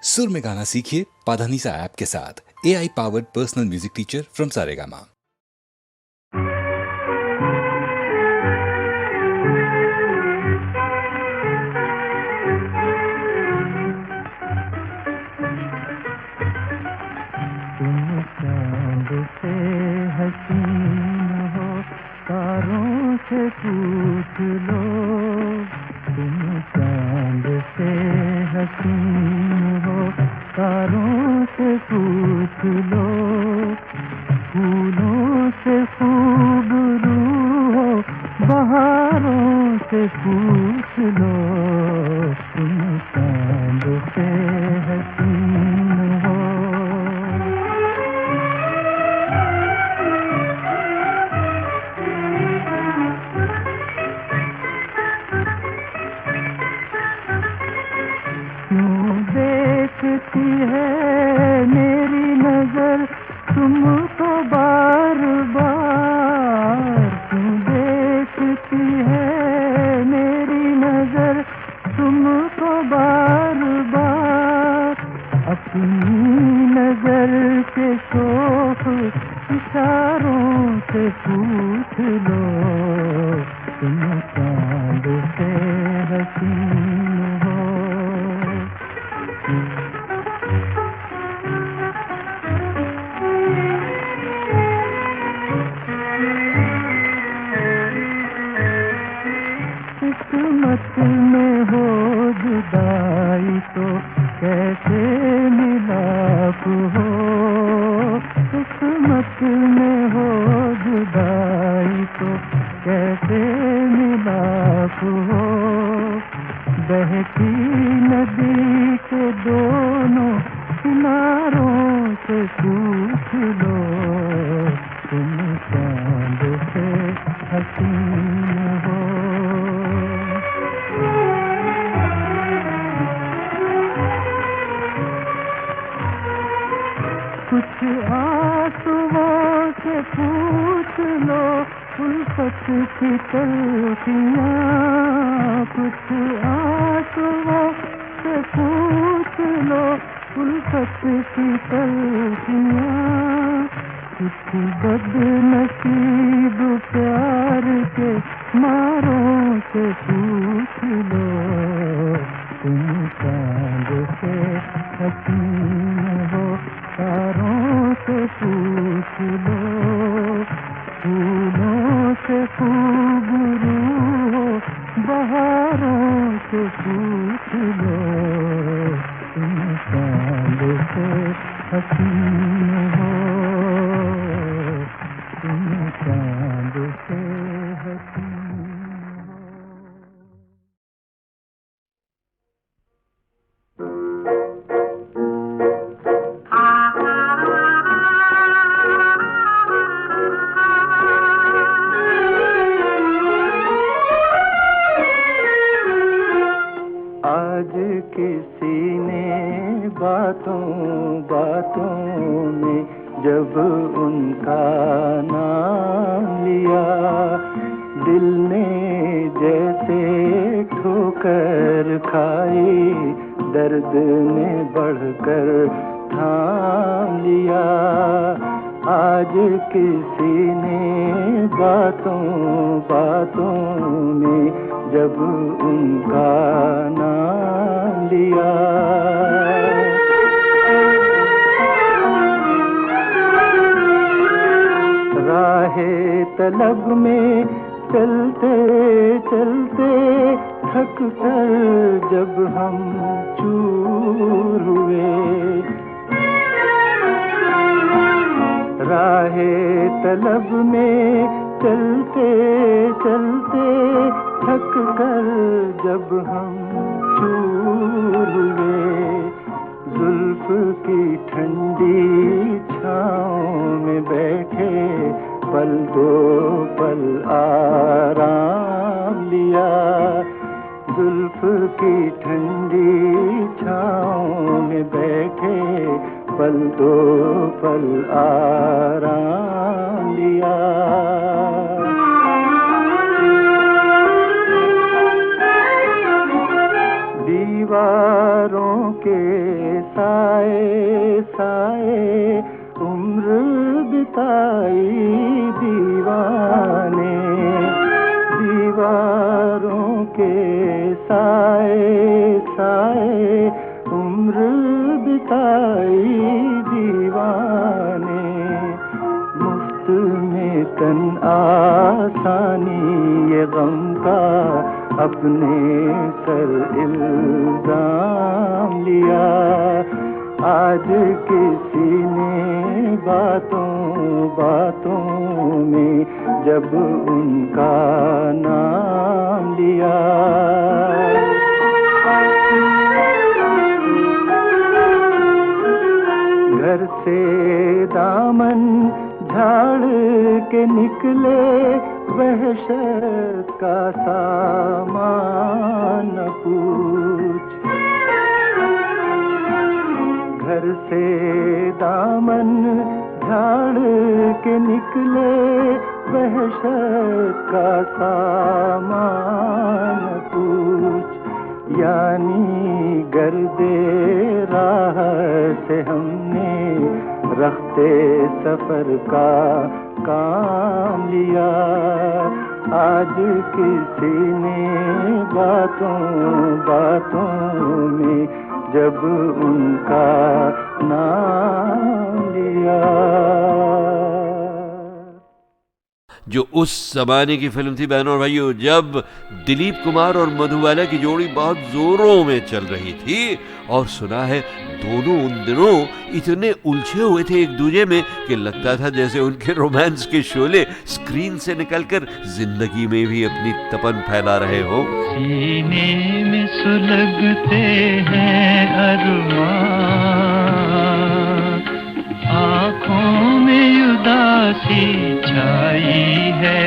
सुर में गाना सीखिए पाधानीसा ऐप के साथ। AI powered personal music teacher from Saregama. तुम चांद से हसीन हो, तारों से पूछ लो। तुम चांद से हसीन हो, तारों से पूछ लो। फूलों से खूबरू हो, बहारों से पूछ लो। तुम चांद से हसीन हो। क्यों देखती है मेरी नजर तुमको बार बार? क्यों देखती है मेरी नजर तुमको बार बार? अपनी नजर के शौक इशारों से पूछ लो। तुम चांद से हसीन हो। किस्मत में हो जुदाई तो कैसे मिलाप हो? किस्मत में हो जुदाई तो कैसे मिलाप हो? बहती नदी के दोनों किनारों से पूछ लो। तुम चांद से हसीन हो। कुछ आंसुओं से पूछ लो उल्फत की तलखियाँ। कुछ आंसुओं से पूछ लो उल्फत की तलखियाँ। कुछ बदनसीब प्यार के मारों से पूछ लो। तुम चांद से हसीन हो, तारों से पूछ लो। फूलों से खूबरू हो, बहारों से पूछ लो। तुम चांद से हसीन हो। तुम चांद से हसीन हो। आज किसी ने बातों बातों में जब उनका नाम लिया, दिल ने जैसे ठोकर खाई, दर्द ने बढ़कर थाम लिया। आज किसी ने बातों बातों में जब उनका नाम लिया। राहे तलब में चलते चलते थक कर जब हम चूर हुए, राहे तलब में चलते चलते थक कर जब हम चूर हुए, जुल्फ की ठंडी छाँव में बैठे पल दो पल आराम लिया। जुल्फ की ठंडी छाँव में बैठे पल दो पल आराम लिया। दीवारों के साए साए उम्र बिताई दीवाने, दीवारों के साए साए उम्र बिताई दीवाने, मुफ्त में तन आसानी ये गम का अपने सर इल्जाम लिया। आज किसी ने बातों बातों में जब उनका नाम लिया। घर से दामन झाड़ के निकले, वहशत का सामान न पूछ। घर से दामन झाड़ के निकले, वहशत का सामान न पूछ। यानी गर्दे राह से हमने रखते सफर का काम लिया। आज किसी ने बातों बातों में जब उनका नाम लिया। जो उस जमाने की फिल्म थी बहनों और भाइयों, जब दिलीप कुमार और मधुबाला की जोड़ी बहुत जोरों में चल रही थी। और सुना है दोनों उन दिनों इतने उलझे हुए थे एक दूजे में कि लगता था जैसे उनके रोमांस के शोले स्क्रीन से निकलकर जिंदगी में भी अपनी तपन फैला रहे हो। सीने में सुलगते हैं अरमान, आँखों में उदासी छाई है,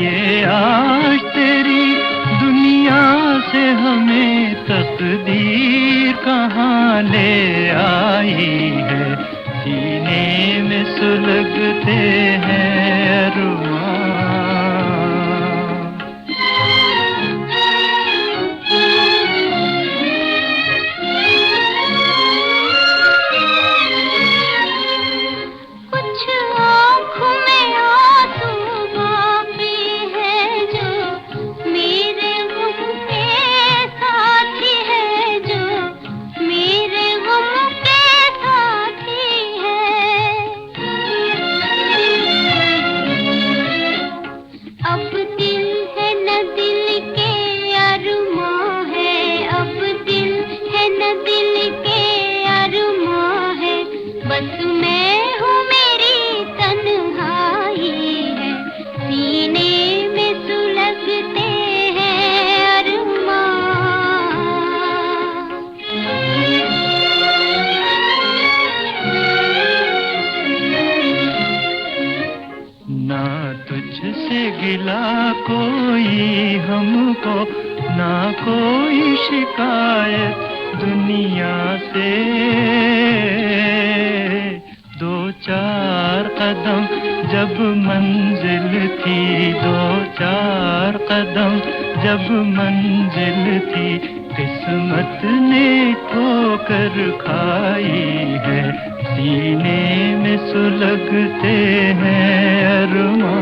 ये आज तेरी दुनिया से हमें तकदीर कहाँ ले आई है। सीने में सुलगते हैं अरमान। कोई हमको ना कोई शिकायत दुनिया से, दो चार कदम जब मंजिल थी, दो चार कदम जब मंजिल थी, किस्मत ने ठोकर खाई है। सीने में सुलगते हैं अरमान।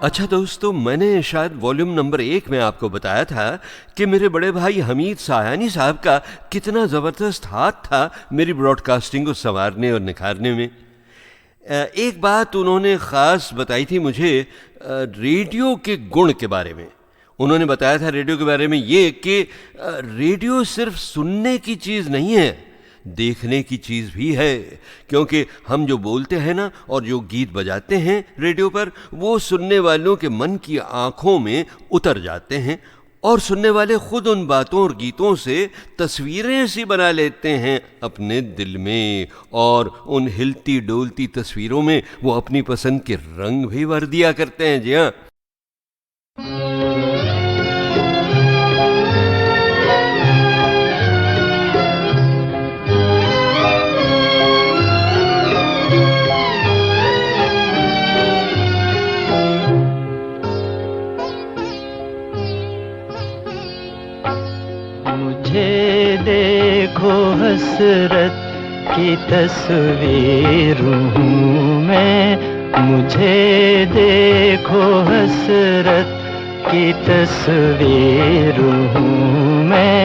अच्छा दोस्तों, मैंने शायद वॉल्यूम नंबर 1 में आपको बताया था कि मेरे बड़े भाई हमीद सायानी साहब का कितना ज़बरदस्त हाथ था मेरी ब्रॉडकास्टिंग को संवारने और निखारने में। एक बात उन्होंने ख़ास बताई थी मुझे रेडियो के गुण के बारे में। उन्होंने बताया था रेडियो के बारे में ये कि रेडियो सिर्फ सुनने की चीज़ नहीं है, देखने की चीज़ भी है। क्योंकि हम जो बोलते हैं ना और जो गीत बजाते हैं रेडियो पर, वो सुनने वालों के मन की आँखों में उतर जाते हैं और सुनने वाले खुद उन बातों और गीतों से तस्वीरें सी बना लेते हैं अपने दिल में, और उन हिलती डोलती तस्वीरों में वो अपनी पसंद के रंग भी भर दिया करते हैं। जी हाँ। मुझे देखो हसरत की तस्वीर हूँ मैं, मुझे देखो हसरत की तस्वीर हूँ मैं,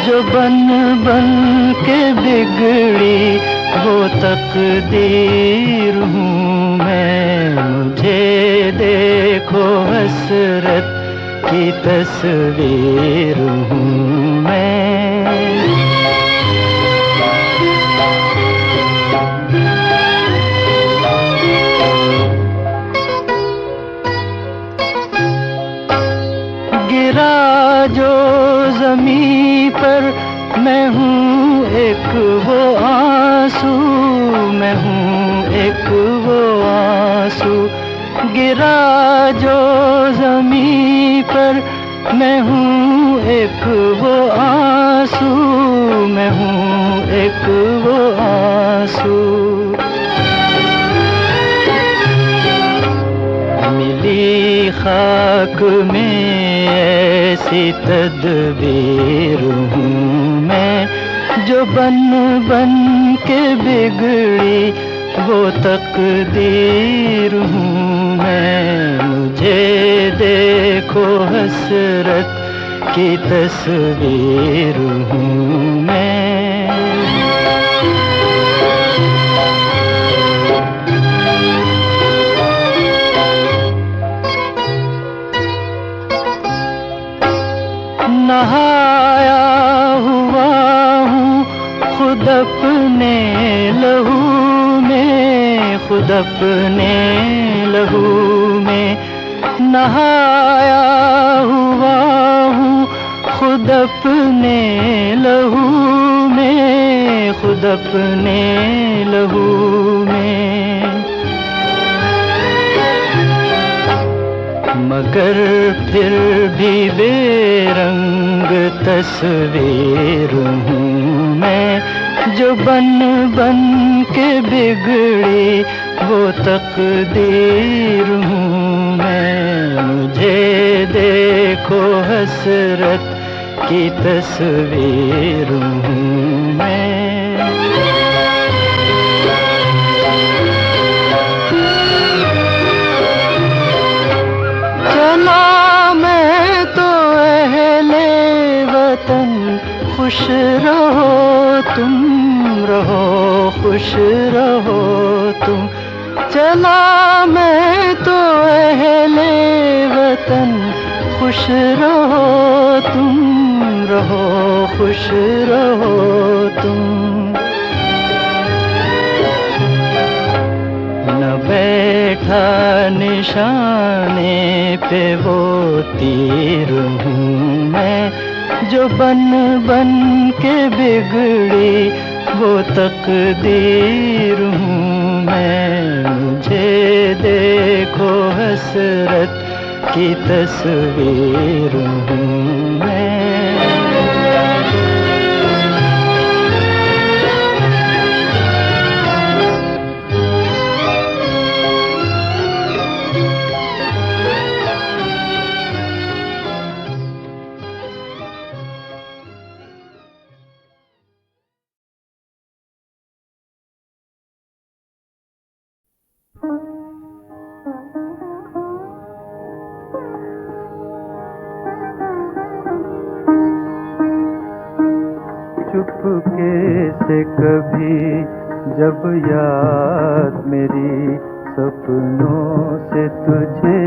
जो बन बन के बिगड़ी वो तकदीर हूँ मैं। मुझे देखो हसरत की तस्वीर हूँ मैं। गिरा जो ज़मीं पर मैं हूँ एक वो आंसू, मैं हूँ एक वो आंसू। गिरा जो ज़मीं पर मैं हूँ एक वो आंसू, मैं हूँ एक वो आंसू। मिली खाक में ऐसी तदबीर हूँ मैं, जो बन बन के बिगड़ी वो तकदीर हूँ मैं। मुझे देखो हसरत की तस्वीर हूँ मैं। नहाया हुआ हूँ खुद अपने लहू में, खुद अपने लहू में। नहाया हुआ हूँ खुद अपने लहू में, खुद अपने लहू में। मगर फिर भी बेरंग तस्वीर हूँ मैं, जो बन बन के बिगड़ी वो तकदीर हूँ मैं। मुझे देखो हसरत की तस्वीर हूँ मैं। चला मैं तो अहले वतन, खुश रहो तुम, रहो खुश रहो तुम। चला मैं तो अहले वतन, खुश रहो तुम, रहो खुश रहो तुम। न बैठा निशाने पे वो तीर हूँ मैं, जो बन बन के बिगड़ी वो तकदीर हूँ मैं। मुझे देखो हसरत की तस्वीर हूँ मैं। चुपके से कभी जब याद मेरी सपनों से तुझे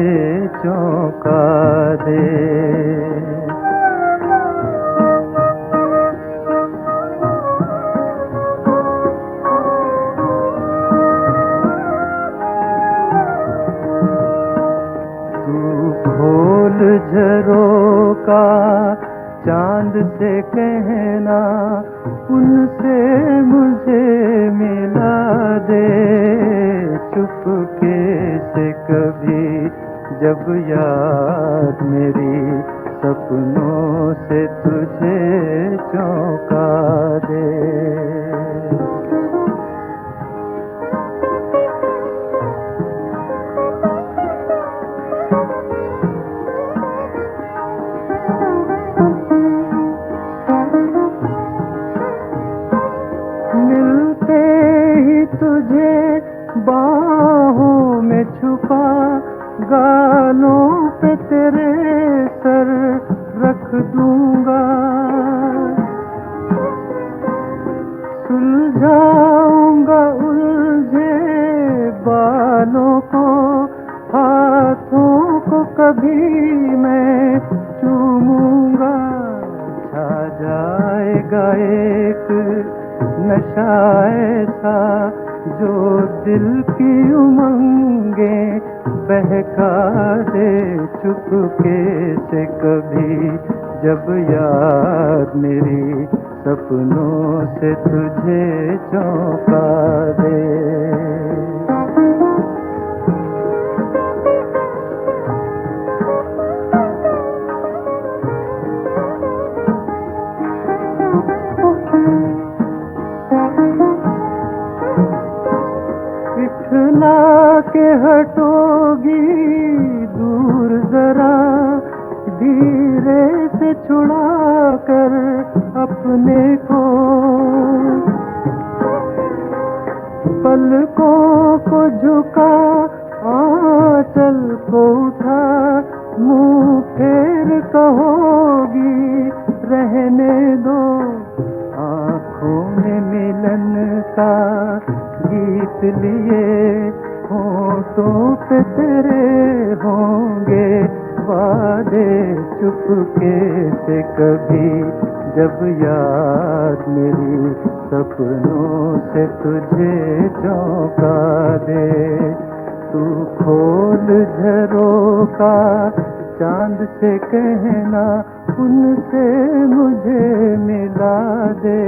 चौंका दे। खोल झरोका चांद से कहना, उनसे मुझे मिला दे। चुपके से कभी जब याद मेरी सपनों से तुझे चौंका दे। मिलते ही तुझे बाहों में छुपा, गालों पे तेरे सर रख दूंगा। सुलझाऊंगा उलझे बालों को, हाथों को कभी मैं चूमूंगा। छा जाएगा एक नशा ऐसा जो दिल की उमंगे बहका दे। चुपके से कभी जब याद मेरी सपनों से तुझे चौंका दे। इठला के हटोगी दूर जरा, धीरे से छुड़ा कर अपने को। पलकों को झुका, आंचल को उठा, मुंह फेर कहोगी रहने दो। आँखों में मिलन का गीत लिए, होठों पे तेरे होंगे वादे। चुपके से कभी जब याद मेरी सपनों से तुझे चौंका दे। तू खोल झरोका चांद से कहना, उनसे मुझे मिला दे।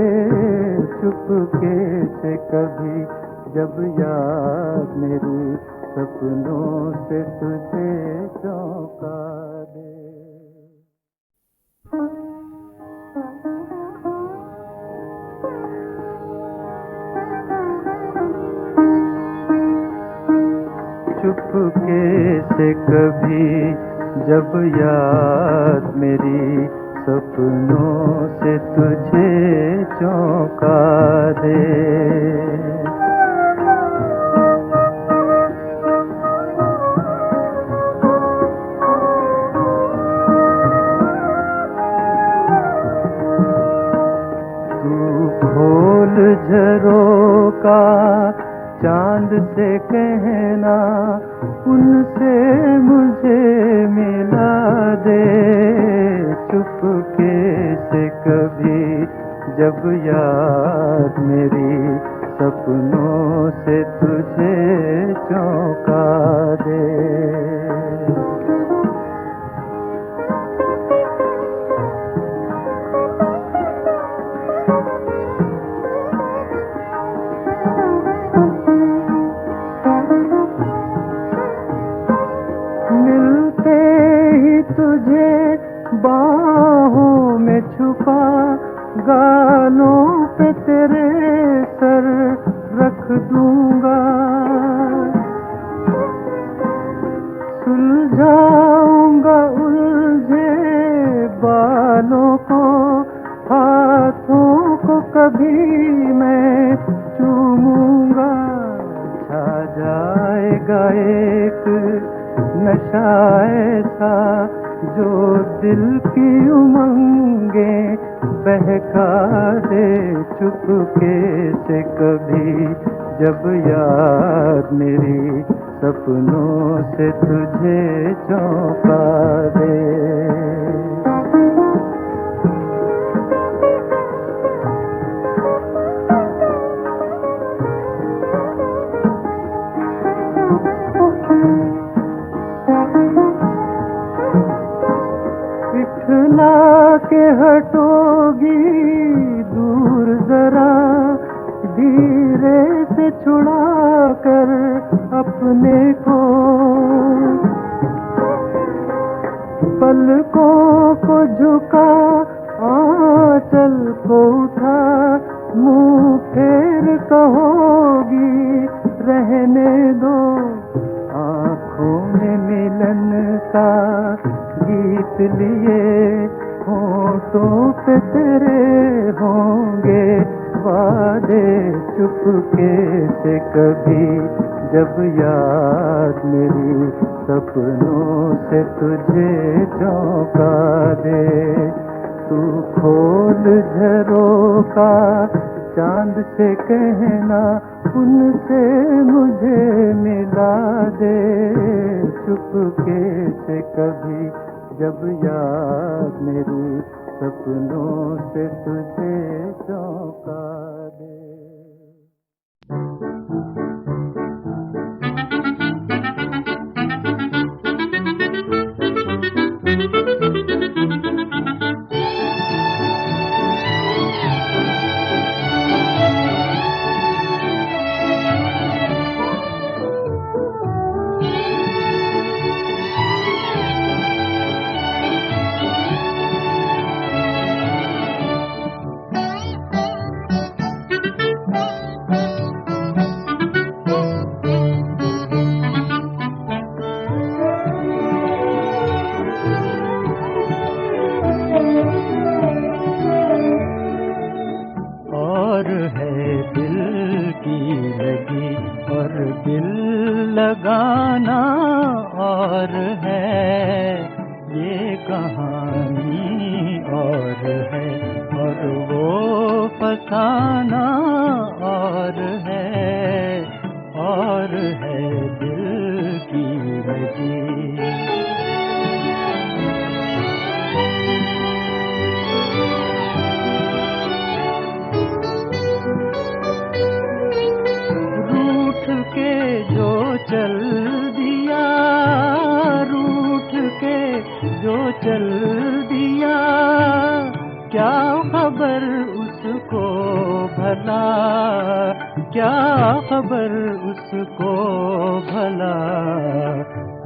चुपके से कभी जब याद मेरी सपनों से तुझे चौंका दे। चुपके से कभी जब याद मेरी सपनों से तुझे चौंका दे। खोल झरोका चांद से कहना, उनसे मुझे मिला दे। चुपके से कभी जब याद मेरी सपनों से तुझे चौंका दे। मिलते ही तुझे बाहों में छुपा, गालों पे तेरे सर रख दूंगा। सुलझाऊंगा उलझे बालों को, हाथों को कभी मैं चूमूंगा। छा जाएगा एक नशा ऐसा जो दिल की उमंगे बहका दे। चुपके से कभी जब याद मेरी सपनों से तुझे चौंका दे। इठला के हटोगी दूर जरा, धीरे से छुड़ा कर अपने को, पलकों को झुका आंचल को उठा, मुंह फेर कहोगी रहने दो। आँखों में मिलन का गीत लिए, होठों पे तेरे होंगे वादे, चुपके से कभी जब याद मेरी सपनों से तुझे चौंका दे। तू खोल झरोखा चांद से कहना, उनसे मुझे मिला दे। चुपके से कभी जब याद मेरी सपनों से तुझे चौंका दे। लगाना और है ये कहानी और है, और वो फसाना और है दिल की लगी। के जो चल दिया, रूठ के जो चल दिया, क्या खबर उसको भला, क्या खबर उसको भला।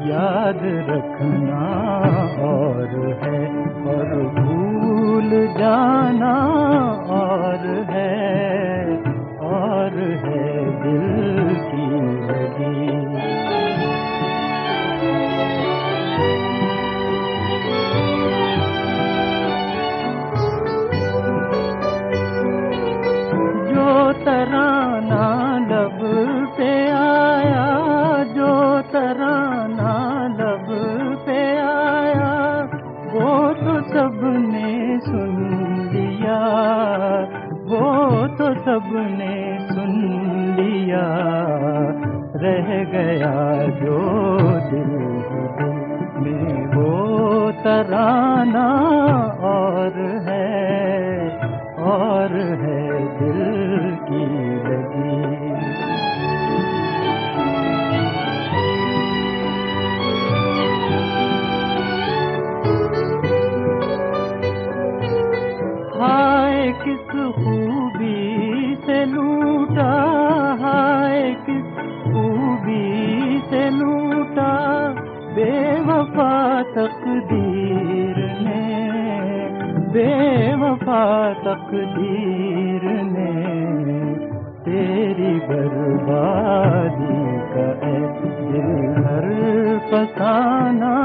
याद रखना और है, और भूल जाना और है दिल की लगी। जो तराना लब पे आया, जो तराना लब पे आया, वो तो सबने सुन लिया, वो तो सबने सुन लिया। रह गया जो दिल में वो तराना और है दिल की लगी। हाय किस खूबी से लूटा, हाय किस खूबी से लूटा, बेवफा तकदीर ने, बेवफा तकदीर ने। तेरी बर्बादी का है दिल हर फसाना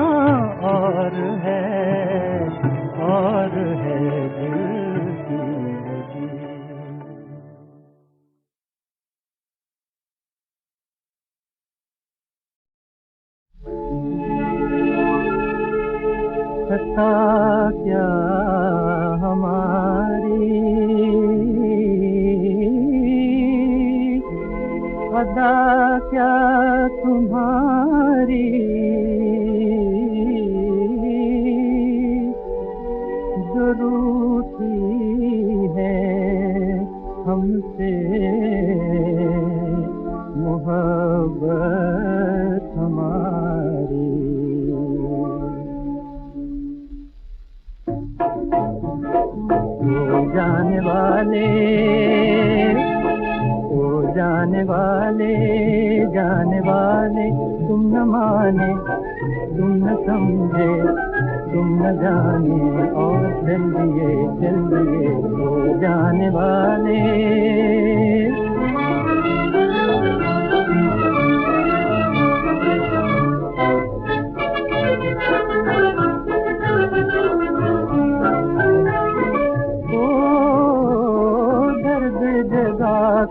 और है दिल की लगी। खता क्या हमारी, अदा क्या तुम्हारी, हमारी जो रूठी है हमसे मोहब्बत हमारी। ओ जाने वाले, ओ जाने वाले, जाने वाले, तुम न माने, तुम न समझे, तुम न जाने और चल दिए, चल दिए। ओ जाने वाले,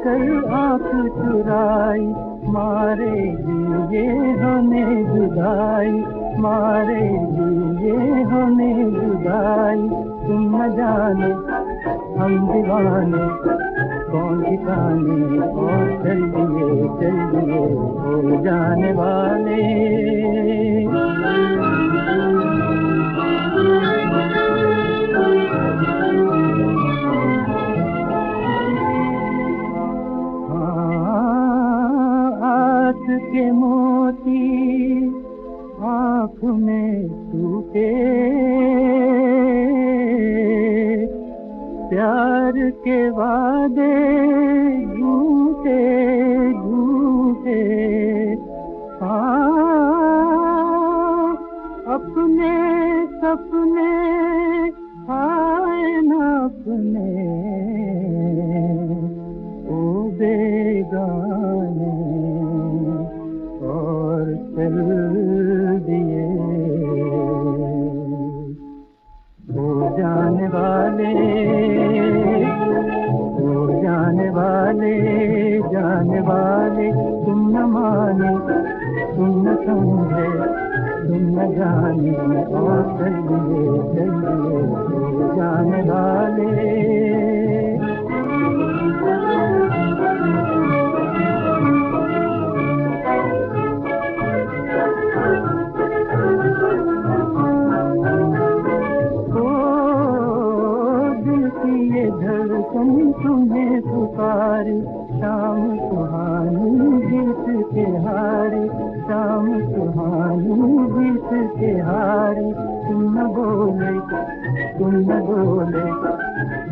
कर आँख चुराई, मारेगी ये हमें जुदाई, मारेगी ये हमें जुदाई। तुम न जाने हम दीवाने, कौन ठिकाने और चल दिए, चल दिए। हो जाने वाले, के मोती आँख में टूटे, प्यार के वादे झूठे झूठे। अपने सपने आए न अपने, ओ बेगाने और चल दिए। वो जाने वाले, वो जाने वाले, जाने वाले, तुम न माने, तुम न समझे, तुम न जाने और चल दिए, चल दिए। वो जाने वाले, धड़कन तुम्हें पुकारी, शाम सुहानी गीत के हारी, शाम सुहानी गीत के हारी। तुम न बोले, तुम न बोले,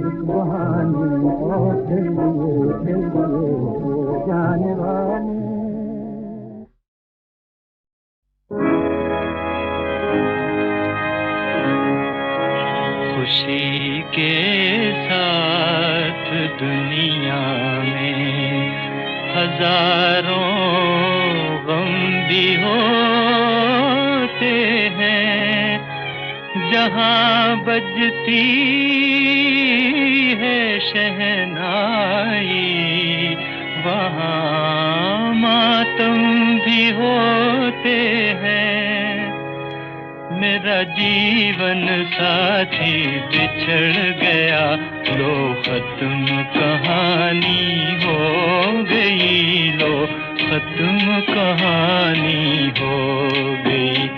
इस बहाने और चल दिए, चल दिए। वो जाने वाले, खुशी के साथ दुनिया में हजारों गम भी होते हैं। जहाँ बजती है शहनाई, वहाँ मातम भी होते हैं। मेरा जीवन साथी बिछड़ गया, लो खत्म कहानी हो गई, लो खत्म कहानी हो गई।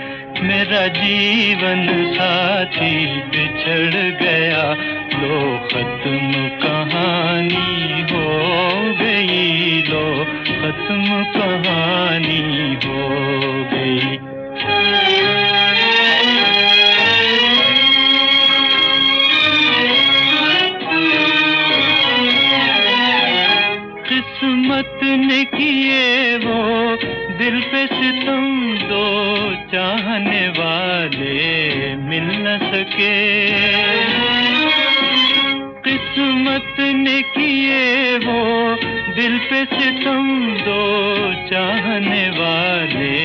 मेरा जीवन साथी बिछड़ गया, लो खत्म कहानी हो गई, लो खत्म कहानी हो गई। किस्मत ने किए वो दिल पे सितम, दो चाहने वाले मिल न सके। किस्मत ने किए वो दिल पे सितम, दो चाहने वाले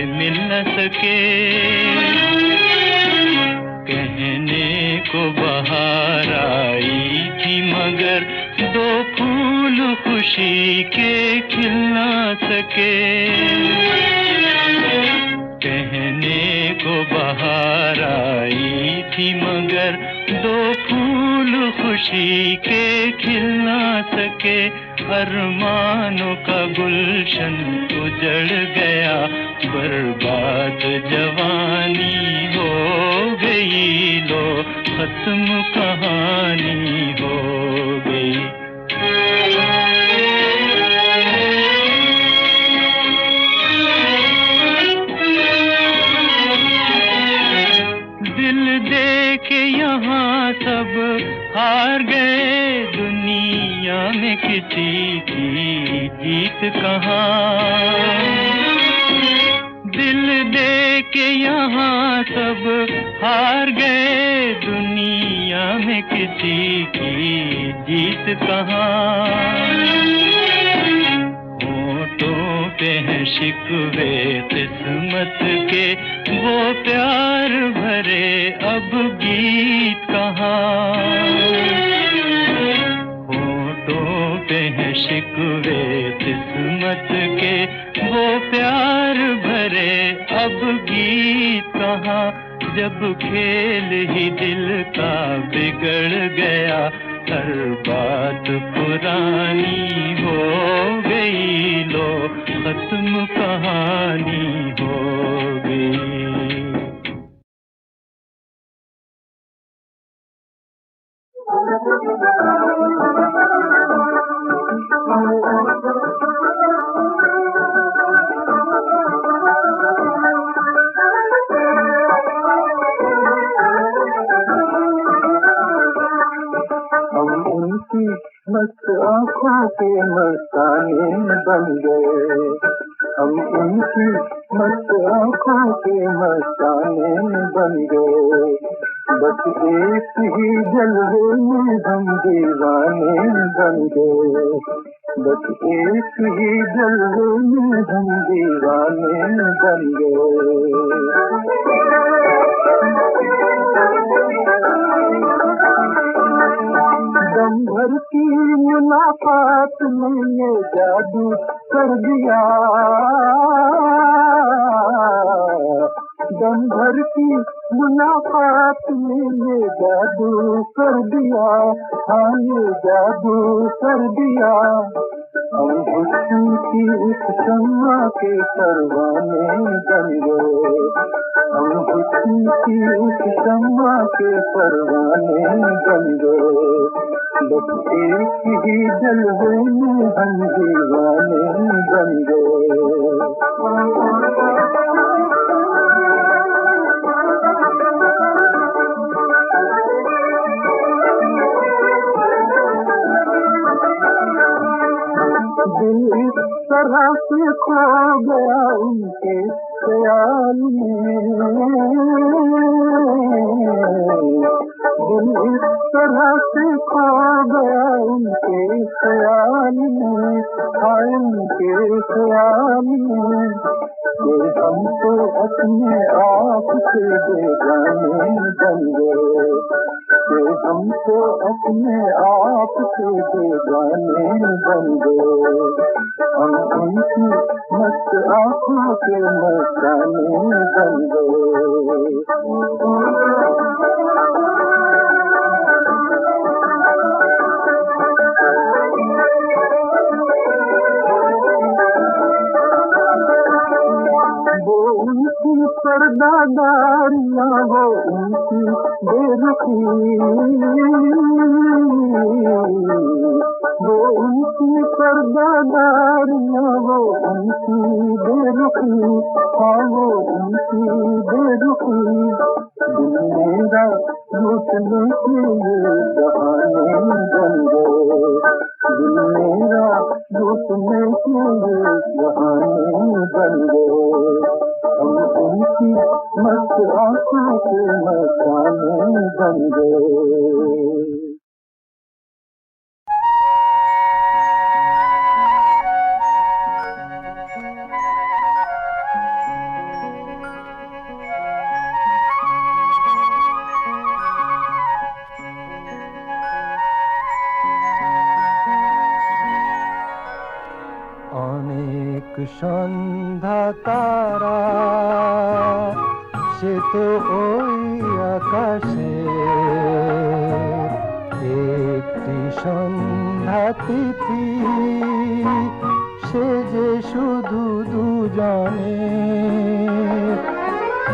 मिल न सके। कहने को बहार आई थी मगर दो फूल खुशी के खिल ना सके। कहने को बहार आई थी मगर दो फूल खुशी के खिल ना सके, अरमानों का गुलशन उजड़ गया, बर्बाद जवानी हो गई, लो खत्म कहानी हो गई। दिल दे के यहाँ सब हार गए, दुनिया में किसी की जीत कहाँ। दिल दे के यहाँ सब हार गए, दुनिया में किसी की जीत कहाँ। होठों पे हैं शिकवे किस्मत के, वो प्यार भरे अब गीत कहाँ। होठों पे हैं शिकवे किस्मत के, वो प्यार भरे अब गीत कहाँ। जब खेल ही दिल का बिगड़ गया, हर बात पुरानी हो गई, लो खत्म कहानी हो गई। हम उनकी मस्त आँखों के मस्ताने बन गए, हम उनकी मस्त आँखों के मस्ताने बन गए। बस एक ही जलवे में हम दीवाने बन गए, बस एक ही जलवे में हम दीवाने बन गए। दम भर की मुलाकात में ये जादू कर दिया, दम भर की मुलाकात में ये जादू कर दिया, हाँ ये जादू कर दिया। हम हुस्न की इस शम्मा के परवाने बन गए, हम हुस्न की इस शम्मा के परवाने बन गए। बस एक ही जलवे में हम दीवाने बन गए। दिल इस तरह से खो गया उनके ख्याल में, दिल इस तरह से खो गया उनके ख्याल में, हाय उनके ख्याल में। ये हम तो अपने आप से बेगाने बन गए, ये हम तो अपने आप से बेगाने बन गए। हम उनकी मस्त आँखों के मस्ताने बन गए। वो उनकी पर्दादारियाँ, वो उनकी बेरुखी, वो उनकी पर्दादारियाँ, वो उनकी बेरुखी, हाँ वो उनकी बेरुखी। दिल मेरा लूटने के लिए बहाने बन गए, दिल मेरा लूटने के लिए बहाने बन गए। हम उनकी मस्त आँखों के मस्ताने बन गए। অনেক সন্ধ্যা তারা সে তো ওই আকাশে একটি সন্ধ্যা তিথি সে যে শুধু দুজনে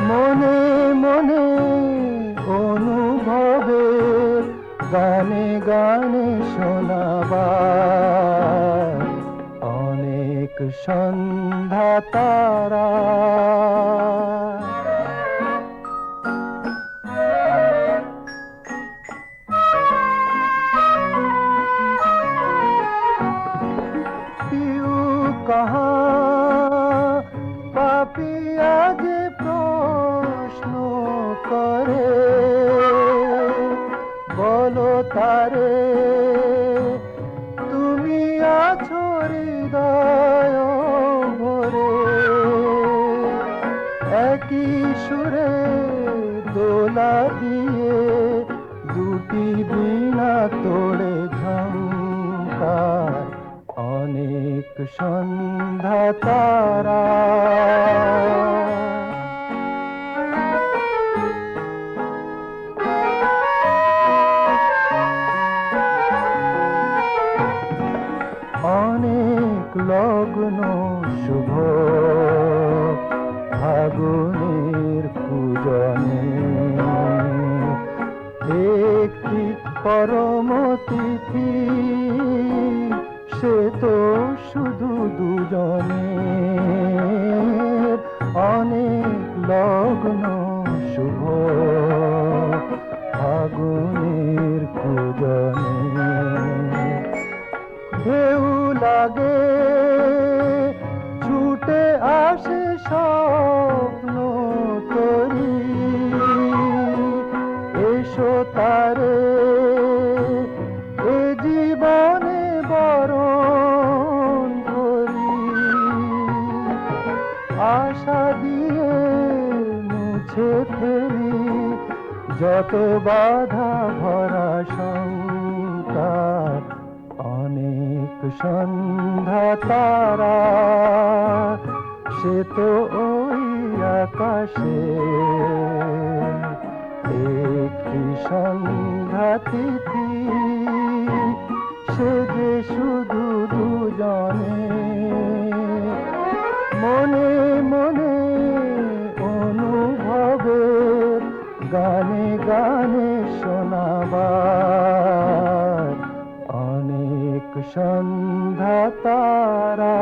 মনে মনে অনুভবে গানে গানে শোনাবার অনেক সন্ধ্যা তারা कहाँ पापिया जे प्रश्न करे बोलो तारे তুমি আছো হৃদয় ভরে একই সুরে দোলা দিয়ে দুটি বীণা তোড়ে ঝংকার অনেক সন্ধ্যা তারা অনেক লগ্ন শুভ ফাগুনের পূজনে একটি পরম তিথি সে তো শুধু দুজনের অনেক লগ্ন শুভ ফাগুনের পূজনে ঢেউ লাগে ছুটে আসে স্বপ্ন তরি এসো তারে এ জীবনে বরণ করি আশা দিয়ে মুছে ফেলি যত বাধা ভরা সংসার অনেক সন্ধ্যা তারা সে তো ওই আকাশে একটি সন্ধ্যা তিথি সে যে শুধু দুজনে মনে মনে অনুভবে গানে গানে শোনাবার অনেক সন্ধ্যা তারা